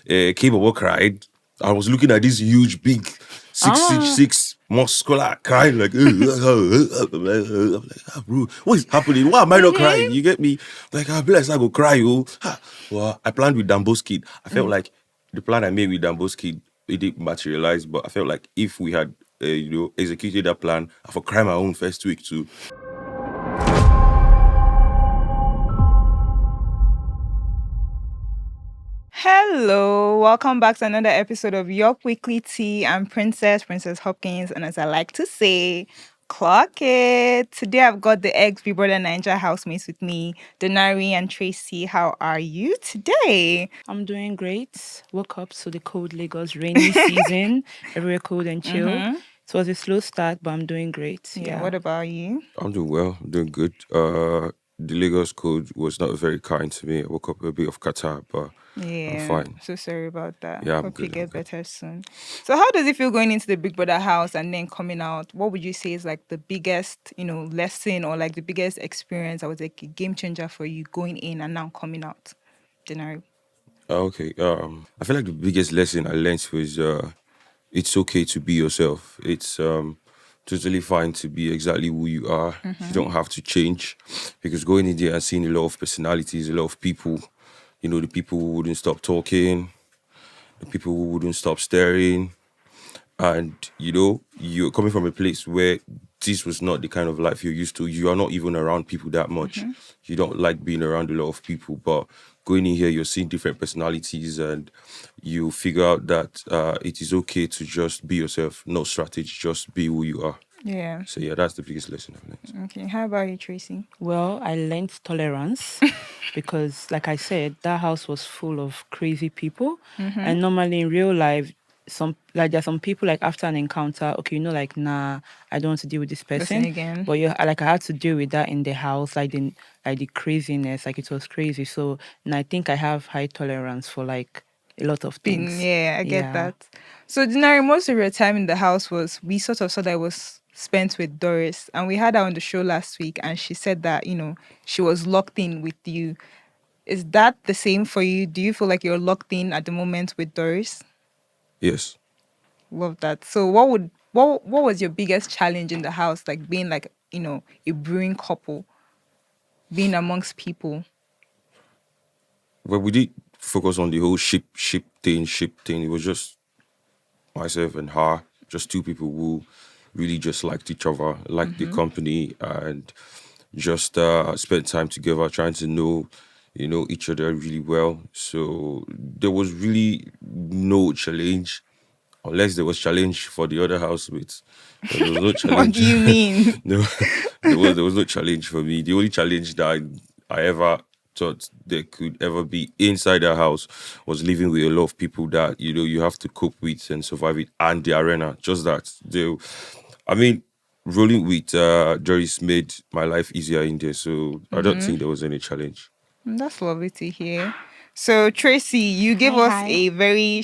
came over, cried. I was looking at this huge, big, 6'6" muscular crying like, I'm like, bro, what is happening? Why am I not crying? You get me? Like, I bless, I go cry, yo. Well, I planned with Dambo's kid. I felt like the plan I made with Dambo's kid, it didn't materialize, but I felt like if we had, executed that plan, I for cry my own first week too. Hello, welcome back to another episode of Your Weekly Tea. I'm Princess Hopkins, and as I like to say, clock it. Today I've got the Ex Big Brother Naija housemates with me, Denari and Tracy. How are you today? I'm doing great. Woke up to the cold Lagos rainy season, everywhere cold and chill. It was a slow start, but I'm doing great. Yeah, what about you? I'm doing well. I'm doing good. The Lagos code was not very kind to me. I woke up with a bit of catarrh, but I'm fine. So sorry about that. Yeah, I'm Hope good, you get I'm good. better soon. So how does it feel going into the Big Brother house and then coming out? What would you say is like the biggest, lesson or like the biggest experience that was like a game changer for you going in and now coming out? Denari. Okay. I feel like the biggest lesson I learned was it's okay to be yourself. It's totally fine to be exactly who you are. You don't have to change, because going in there and seeing a lot of personalities, a lot of people, the people who wouldn't stop talking, the people who wouldn't stop staring, and you're coming from a place where this was not the kind of life you're used to. You are not even around people that much. You don't like being around a lot of people, but going in here, you're seeing different personalities, and you figure out that it is okay to just be yourself, no strategy, just be who you are. Yeah. So yeah, that's the biggest lesson I've learned. Okay. How about you, Tracy? Well, I learned tolerance because, like I said, that house was full of crazy people. And normally in real life, there's some people like after an encounter, okay, like, nah, I don't want to deal with this person again. But I had to deal with that in the house, like the craziness, like it was crazy. So, and I think I have high tolerance for like a lot of things. Yeah, I get that. So, Denari, most of your time in the house we sort of saw that it was spent with Doris, and we had her on the show last week, and she said that, she was locked in with you. Is that the same for you? Do you feel like you're locked in at the moment with Doris? Yes. Love that. So, what was your biggest challenge in the house, like being like, a brewing couple, being amongst people? Well, we did focus on the whole ship thing. It was just myself and her, just two people who really just liked each other, liked the company, and just spent time together trying to know, each other really well. So there was really no challenge, unless there was challenge for the other housemates. But there was no challenge. What do you mean? No, there was no challenge for me. The only challenge that I ever thought there could ever be inside the house was living with a lot of people that you have to cope with and survive it, and the arena. Just that. Rolling with Joyce made my life easier in there, so I don't think there was any challenge. That's lovely to hear. So, Tracy, you gave us Hi. a very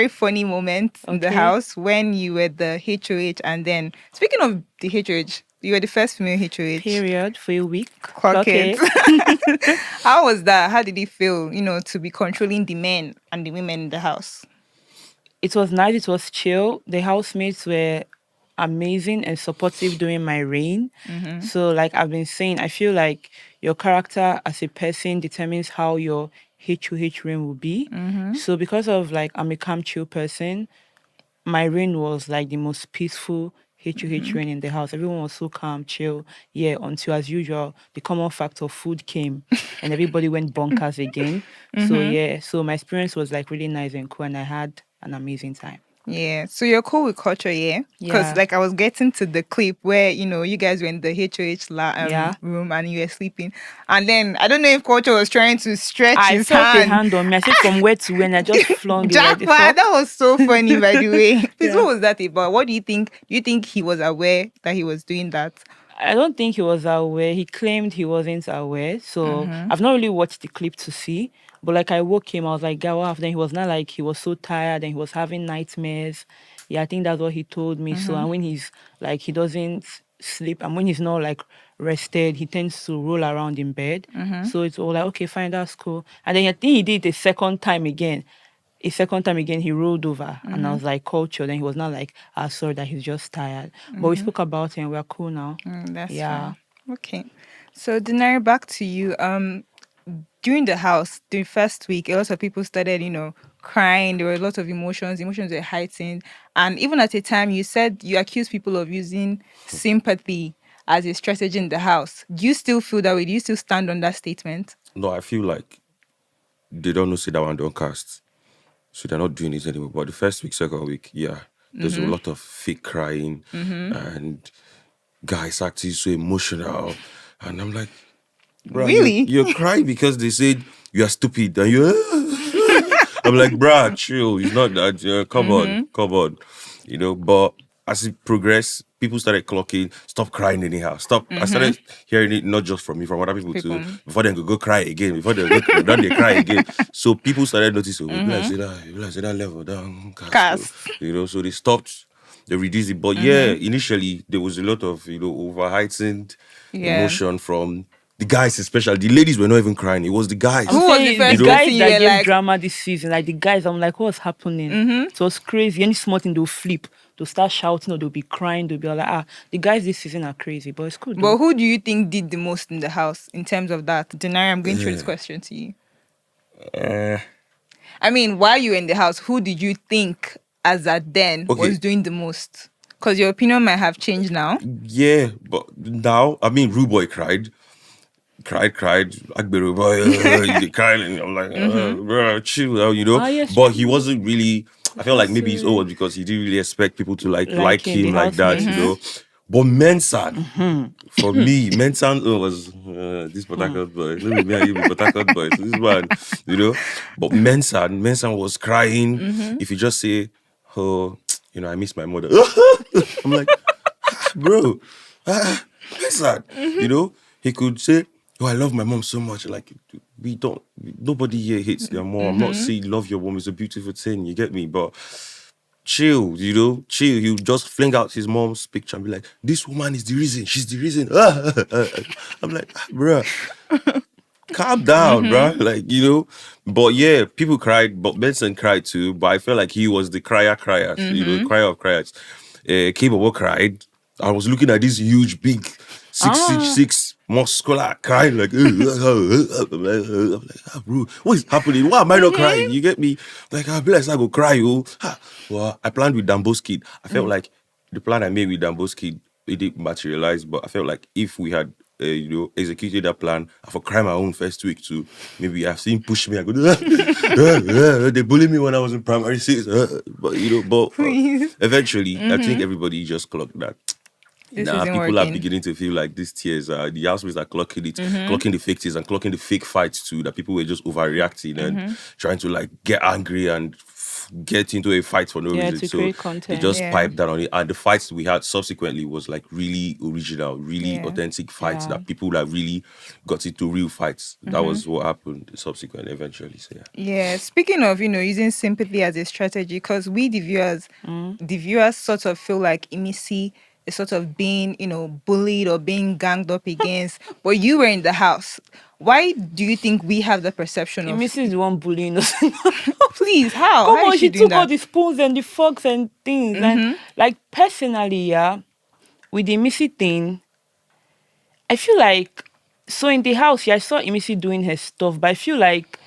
funny moment in the Okay. house when you were the HOH. And then, speaking of the HOH, you were the first female HOH. Period for a week. Clock it. How was that? How did it feel, to be controlling the men and the women in the house? It was nice. It was chill. The housemates were amazing and supportive during my reign. So, like I've been saying, I feel like your character as a person determines how your HOH reign will be. So, because of like I'm a calm, chill person, my reign was like the most peaceful HOH reign in the house. Everyone was so calm, chill. Yeah, until as usual, the common factor of food came and everybody went bonkers again. So yeah, so my experience was like really nice and cool, and I had an amazing time. Yeah. So you're cool with culture, yeah? Because Yeah. like I was getting to the clip where, you guys were in the HOH Yeah. room and you were sleeping. And then I don't know if culture was trying to stretch I his felt a hand. hand on me. I said from where to when. I just flung it like the Jackpot! fuck. That was so funny, by the way. Please, Yeah. what was that about? What do you think? Do you think he was aware that he was doing that? I don't think he was aware. He claimed he wasn't aware. So I've not really watched the clip to see. But like I woke him, I was like, "God, what happened?" Then he was not like he was so tired and he was having nightmares. Yeah, I think that's what he told me. So and when he's like he doesn't sleep, and when he's not like rested, he tends to roll around in bed. So it's all like, okay, fine, that's cool. And then I think he did it a second time again. a second time again, he rolled over and I was like, culture. Then he was not like, sorry that he's just tired. But we spoke about it and we're cool now. That's Yeah. fine. Okay. So Denari, back to you. During the first week, a lot of people started, crying. There were a lot of emotions. Emotions were heightened. And even at a time, you said you accused people of using sympathy as a strategy in the house. Do you still feel that way? Do you still stand on that statement? No, I feel like they don't know say that one don't cast. So they're not doing it anymore. But the first week, second week, yeah, there's a lot of fake crying and guys acting so emotional. And I'm like, bro, Really? you're crying because they said you are stupid. And I'm like, bruh, chill. It's not that. Come on. But as it progressed, people started clocking, stop crying anyhow. Stop. I started hearing it not just from me, from other people too. Before they go cry again, before they go, then they cry again. So people started noticing, we like say that level down. Cast. So they stopped, they reduced it. But yeah, initially there was a lot of, over heightened Yeah. emotion from the guys, especially. The ladies were not even crying. It was the guys. Who was the first the person guys you that were gave like, drama this season? Like the guys, I'm like, what's happening? It was crazy. Any small thing, they'll flip, they'll start shouting, or they'll be crying. They'll be like, the guys this season are crazy, but it's cool. but who do you think did the most in the house in terms of that? Denari, I'm going through this question to you. I mean, while you were in the house, who did you think as at then was doing the most? Because your opinion might have changed now. Yeah, but now, I mean, Rude Boy cried. Agbero boy, he cried, and I'm like, bro, chill out, Yes, but he wasn't really. I felt like maybe it's over because he didn't really expect people to like him like that, But Mensan, for me, Mensan was this Port Harcourt boy. Let me be Port Harcourt boy. So this one, But Mensan was crying. If you just say, oh, I miss my mother. I'm like, bro, Mensan, he could say, oh, I love my mom so much. Like, nobody here hates their mom. I'm not saying love your mom is a beautiful thing, you get me? But chill, chill. He'll just fling out his mom's picture and be like, this woman is the reason. She's the reason. I'm like, bruh, calm down, bruh. Like, But yeah, people cried, but Benson cried too. But I felt like he was the crier, crier of criers. K-Bobo cried. I was looking at this huge, big 6'6" muscular crying like, I'm like, bro, what is happening? Why am I not crying? You get me? Like, bless, I go cry, Well, I planned with Dambo's kid. I felt like the plan I made with Dambo's kid, it didn't materialize, but I felt like if we had, executed that plan, I for cry my own first week too. Maybe I've seen push me. I go, they bullied me when I was in primary six. But eventually, I think everybody just clocked that. People are beginning to feel like these tears the housemates are clocking it, clocking the fake tears and clocking the fake fights too, that people were just overreacting and trying to like get angry and get into a fight for no reason. To so create content. they just piped down on it. And the fights we had subsequently was like really original, really authentic fights that people that really got into real fights. That was what happened subsequently eventually. So yeah. Speaking of, using sympathy as a strategy, because we the viewers sort of feel like Imisi is sort of being, bullied or being ganged up against. But you were in the house. Why do you think we have the perception of Mrs. is the one bullying us? Please, how? Come How on, is she doing took that? all the spoons and the forks and things. And like personally, with the Missy thing, I feel like so in the house, I saw Missy doing her stuff, but I feel like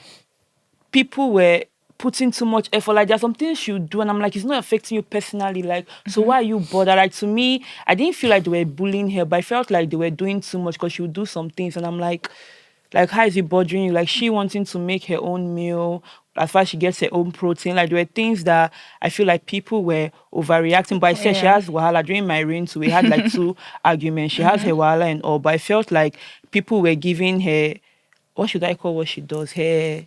people were putting too much effort. Like there's some things she would do, and I'm like, it's not affecting you personally. Like, so why are you bothered? Like to me, I didn't feel like they were bullying her, but I felt like they were doing too much because she would do some things, and I'm like, how is it bothering you? Like she wanting to make her own meal, as far as she gets her own protein. Like there were things that I feel like people were overreacting. But I said she has wahala during my reign too. We had like 2 arguments. She has her wahala and all, but I felt like people were giving her, what should I call what she does? Her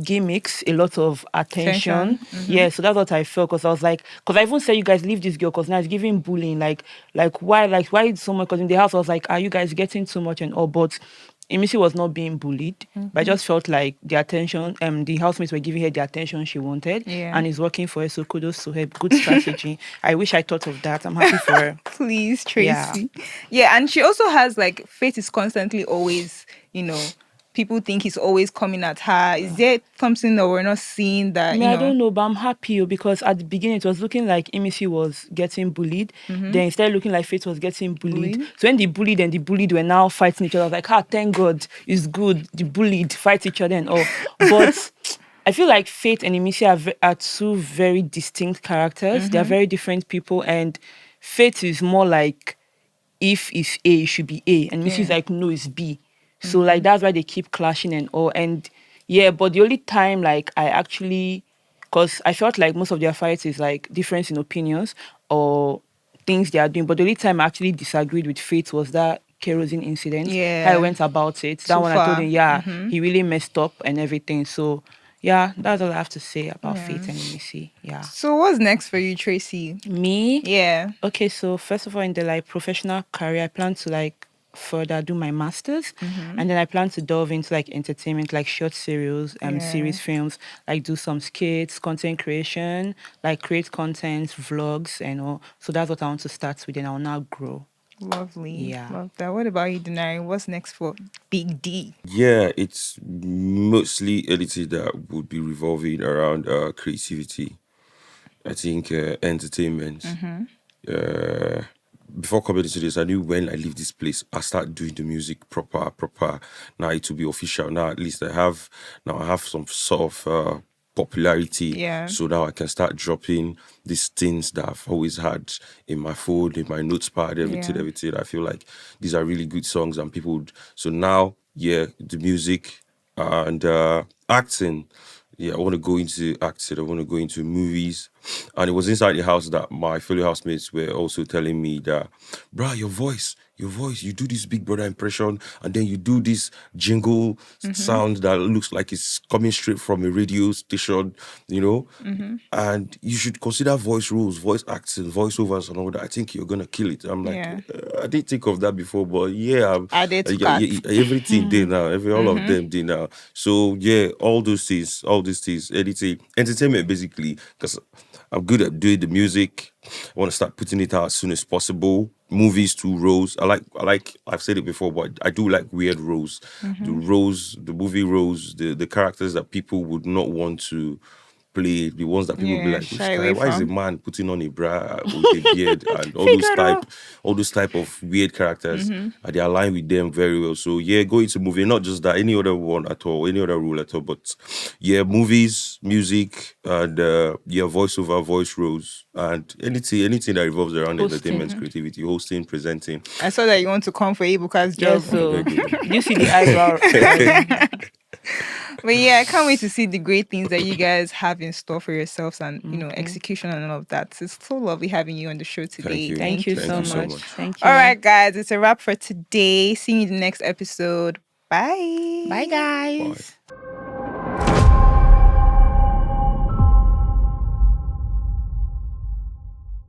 gimmicks a lot of attention. Yeah, so that's what I felt, because I was like, because I even said, you guys leave this girl because now it's giving bullying. Like why so much? Because in the house I was like, are you guys getting too much and all? But Emisi was not being bullied, but I just felt like the attention, the housemates were giving her the attention she wanted, and it's working for her. So kudos to her, good strategy. I wish I thought of that. I'm happy for her. Please, Tracy. Yeah, and she also has like Faith is constantly always, people think he's always coming at her? Is there something that we're not seeing that, I mean, I don't know, but I'm happy because at the beginning it was looking like Emisi was getting bullied. Then it started looking like Faith was getting bullied. Bullied? So when the bullied and the bullied were now fighting each other, I was like, thank God, it's good. The bullied fight each other and all. But I feel like Faith and Emisi are two very distinct characters. They're very different people. And Faith is more like, if it's A, it should be A. And Missy is Yeah. like, no, it's B. So like that's why they keep clashing and all. And yeah, but the only time like I actually, because I felt like most of their fights is like difference in opinions or things they are doing. But the only time I actually disagreed with Faith was that kerosene incident. Yeah. How I went about it. That Too one I told far. him, he really messed up and everything. So yeah, that's all I have to say about Faith and Missy. Yeah. So what's next for you, Tracy? Me? Yeah. Okay, so first of all, in the like professional career, I plan to like further do my masters, and then I plan to delve into like entertainment, like short series, series films, like do some skits, content creation, like create content, vlogs, and all. So that's what I want to start with, and I'll now grow. Lovely. Yeah. Love that. What about you, Denari? What's next for Big D? Yeah, it's mostly edited that would be revolving around creativity. I think entertainment. Uh, before coming into this, I knew when I leave this place, I start doing the music proper. Now it will be official. Now at least I have some sort of popularity. Yeah. So now I can start dropping these things that I've always had in my phone, in my notepad, everything. I feel like these are really good songs and people would, so now, yeah, the music and acting. Yeah, I want to go into acting. I want to go into movies. And it was inside the house that my fellow housemates were also telling me that, bruh, your voice, you do this Big Brother impression, and then you do this jingle sound that looks like it's coming straight from a radio station, you know? And you should consider voice roles, voice acting, voiceovers and all that. I think you're going to kill it. I'm like, Yeah. I didn't think of that before, but yeah, Added to yeah, cart. everything did now. All of them did now. So yeah, all these things, editing, entertainment basically, because I'm good at doing the music. I want to start putting it out as soon as possible. Movies too, roles. I like. I've said it before, but I do like weird roles. The movie roles, the characters that people would not want to play, the ones that people be Yeah, like, "Which shy guy? away Why is a from." man putting on a bra with a beard?" And all those type of weird characters, and they align with them very well. So yeah, go into movie, not just that, any other one at all, any other role at all, but yeah, movies, music, and voiceover, voice roles, and anything that revolves around Hosting. entertainment, creativity, hosting, presenting. I saw that you want to come for Ibuka's Yeah, job. so you see the eyebrow. But yeah, I can't wait to see the great things that you guys have in store for yourselves and, execution and all of that. It's so lovely having you on the show today. Thank you so so much. much. Thank you. All right, guys, it's a wrap for today. See you in the next episode. Bye. Bye, guys. Bye.